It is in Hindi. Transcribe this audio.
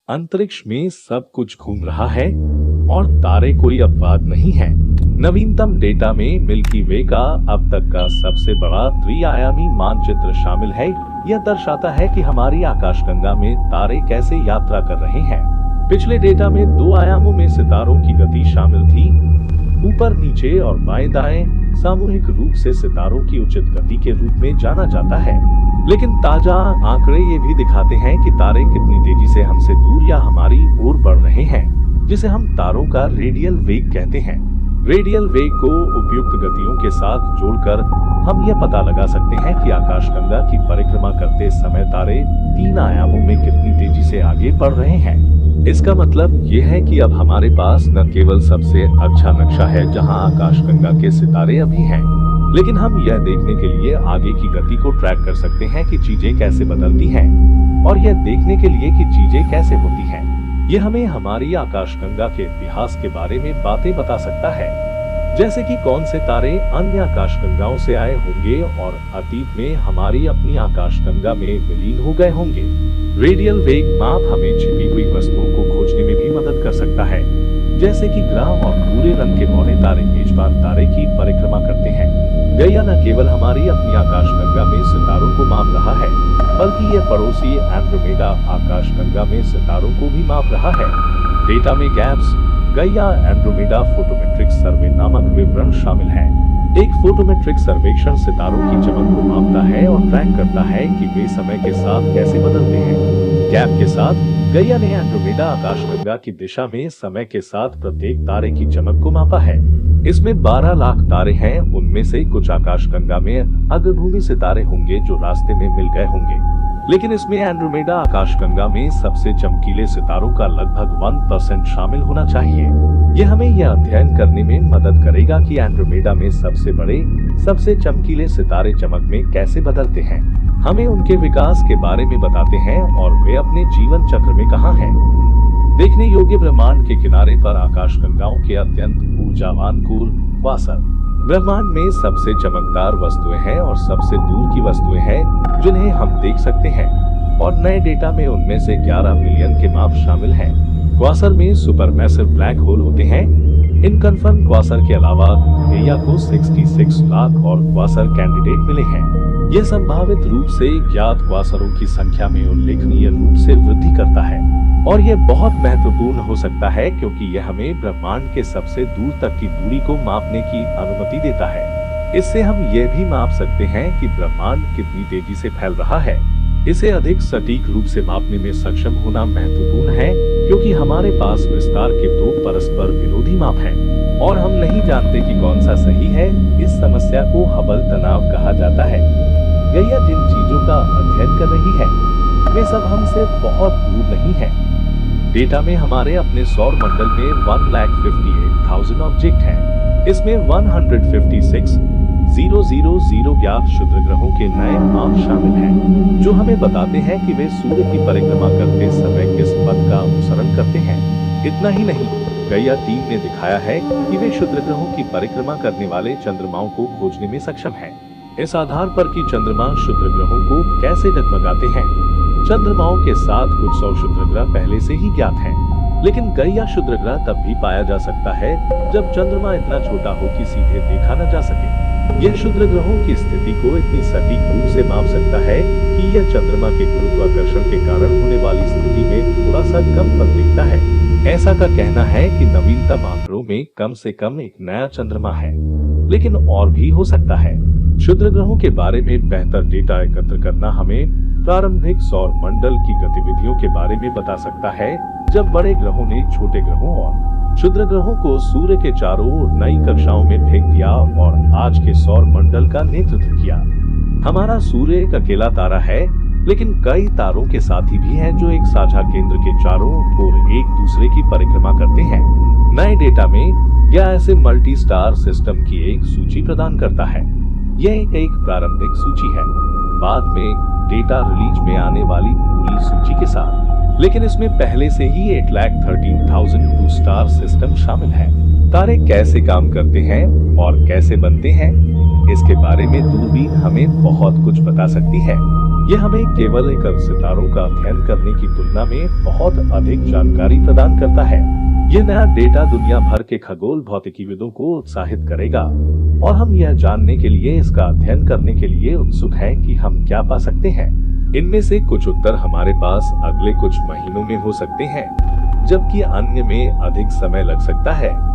अंतरिक्ष में सब कुछ घूम रहा है और तारे कोई अपवाद नहीं है। नवीनतम डेटा में मिल्की वे का अब तक का सबसे बड़ा त्रिआयामी मानचित्र शामिल है। यह दर्शाता है कि हमारी आकाशगंगा में तारे कैसे यात्रा कर रहे हैं। पिछले डेटा में 2 आयामों में सितारों की गति शामिल थी, ऊपर नीचे और बाएं दाएं। सामूहिक रूप से सितारों की उचित गति के रूप में जाना जाता है, लेकिन ताजा आंकड़े ये भी दिखाते हैं कि तारे कितनी तेजी से हमसे दूर या हमारी ओर बढ़ रहे हैं, जिसे हम तारों का रेडियल वेग कहते हैं। रेडियल वेग को उपयुक्त गतियों के साथ जोड़कर हम यह पता लगा सकते हैं कि आकाशगंगा की परिक्रमा करते समय तारे 3 आयामों में कितनी तेजी से आगे बढ़ रहे हैं। इसका मतलब यह है कि अब हमारे पास न केवल सबसे अच्छा नक्शा है जहां आकाशगंगा के सितारे अभी हैं, लेकिन हम यह देखने के लिए आगे की गति को ट्रैक कर सकते हैं कि चीजें कैसे बदलती हैं, और यह देखने के लिए कि चीजें कैसे होती हैं। यह हमें हमारी आकाशगंगा के इतिहास के बारे में बातें बता सकता है, जैसे कि कौन से तारे अन्य आकाशगंगाओं से आए होंगे और अतीत में हमारी अपनी आकाशगंगा में विलीन हो गए होंगे। रेडियल वेग माप हमें छिपी हुई वस्तुओं को खोजने में भी मदद कर सकता है, जैसे कि ग्रह और भूरे रंग के बौने तारे मेजबान तारे की परिक्रमा करते हैं। गैया न केवल हमारी अपनी आकाशगंगा में सितारों को माप रहा है, बल्कि यह पड़ोसी एंड्रोमेडा आकाशगंगा में सितारों को भी माप रहा है। डेटा में गैप्स, गैया एंड्रोमेडा फोटोमेट्रिक सर्वे नामक विवरण शामिल है। एक फोटोमेट्रिक सर्वेक्षण सितारों की चमक को मापता है और ट्रैक करता है कि वे समय के साथ कैसे बदलते हैं। गैप के साथ गैया ने एंड्रोमेडा आकाशगंगा की दिशा में समय के साथ प्रत्येक तारे की चमक को मापा है। इसमें 12 लाख तारे हैं, उनमें से कुछ आकाशगंगा में अग्रभूमि सितारे होंगे जो रास्ते में मिल गए होंगे, लेकिन इसमें एंड्रोमेडा आकाशगंगा में सबसे चमकीले सितारों का लगभग 1% शामिल होना चाहिए। यह हमें यह अध्ययन करने में मदद करेगा कि एंड्रोमेडा में सबसे बड़े, सबसे चमकीले सितारे चमक में कैसे बदलते हैं, हमें उनके विकास के बारे में बताते हैं और वे अपने जीवन चक्र में कहाँ हैं। देखने योग्य ब्रह्मांड के किनारे पर आकाशगंगाओं के अत्यंत ऊर्जावान कूल क्वासर। ब्रह्मांड में सबसे चमकदार वस्तुएं हैं और सबसे दूर की वस्तुएं हैं जिन्हें हम देख सकते हैं, और नए डेटा में उनमें से 11 मिलियन के माप शामिल हैं। क्वासर में सुपरमैसिव ब्लैक होल होते हैं। इन कन्फर्म क्वासर के अलावा गैया को 66 लाख और क्वासर कैंडिडेट मिले हैं। यह संभावित रूप से ज्ञात क्वासरों की संख्या में उल्लेखनीय रूप से वृद्धि करता है, और यह बहुत महत्वपूर्ण हो सकता है क्योंकि यह हमें ब्रह्मांड के सबसे दूर तक की दूरी को मापने की अनुमति देता है। इससे हम यह भी माप सकते हैं कि ब्रह्मांड कितनी तेजी से फैल रहा है। इसे अधिक सटीक रूप से मापने में सक्षम होना महत्वपूर्ण है, क्योंकि हमारे पास विस्तार के 2 परस्पर विरोधी माप हैं और हम नहीं जानते कि कौन सा सही है। इस समस्या को हबल तनाव कहा जाता है। गैया जिन चीजों का अध्ययन कर रही है वे सब हमसे बहुत दूर नहीं है। डेटा में हमारे अपने सौर मंडल में 1,58,000 ऑब्जेक्ट हैं। इसमें 156,000 ज्ञात क्षुद्र ग्रहों के नए माप शामिल हैं, जो हमें बताते हैं कि वे सूर्य की परिक्रमा करते समय किस पथ का अनुसरण करते हैं। इतना ही नहीं, गैया टीम ने दिखाया है कि वे क्षुद्र ग्रहों की परिक्रमा करने वाले चंद्रमाओं को खोजने में सक्षम हैं। इस आधार पर कि चंद्रमा क्षुद्र ग्रहों को कैसे डगमगाते हैं। चंद्रमाओं के साथ कुछ 100 क्षुद्र ग्रह पहले से ही ज्ञात हैं, लेकिन गैया क्षुद्र ग्रह तब भी पाया जा सकता है जब चंद्रमा इतना छोटा हो कि सीधे देखा न जा सके। यह क्षुद्र ग्रहों की स्थिति को इतनी सटीक रूप से माप सकता है कि यह चंद्रमा के गुरुत्वाकर्षण के कारण होने वाली स्थिति में थोड़ा सा कम पल दिखता है। ऐसा का कहना है कि नवीनतम आंकड़ों में कम से कम एक नया चंद्रमा है, लेकिन और भी हो सकता है। क्षुद्र ग्रहों के बारे में बेहतर डेटा एकत्र करना हमें प्रारंभिक सौर मंडल की गतिविधियों के बारे में बता सकता है, जब बड़े ग्रहों ने छोटे ग्रहों और क्षुद्र ग्रहों को सूर्य के चारों ओर नई कक्षाओं में फेंक दिया और आज के सौर मंडल का नेतृत्व किया। हमारा सूर्य एक अकेला तारा है, लेकिन कई तारों के साथी भी हैं जो एक साझा केंद्र के चारों ओर एक दूसरे की परिक्रमा करते हैं। नए डेटा में यह ऐसे मल्टी स्टार सिस्टम की एक सूची प्रदान करता है। यह एक प्रारंभिक सूची है, बाद में डेटा रिलीज में आने वाली पूरी सूची के साथ, लेकिन इसमें पहले से ही 8,13,000 टू स्टार सिस्टम शामिल है। तारे कैसे काम करते हैं और कैसे बनते हैं, इसके बारे में दूरबीन हमें बहुत कुछ बता सकती है। ये हमें केवल एक सितारों का अध्ययन करने की तुलना में बहुत अधिक जानकारी प्रदान करता है। ये नया डेटा दुनिया भर के खगोल भौतिकीविदों को उत्साहित करेगा और हम यह जानने के लिए इसका अध्ययन करने के लिए उत्सुक हैं कि हम क्या पा सकते हैं। इनमें से कुछ उत्तर हमारे पास अगले कुछ महीनों में हो सकते हैं, जबकि अन्य में अधिक समय लग सकता है।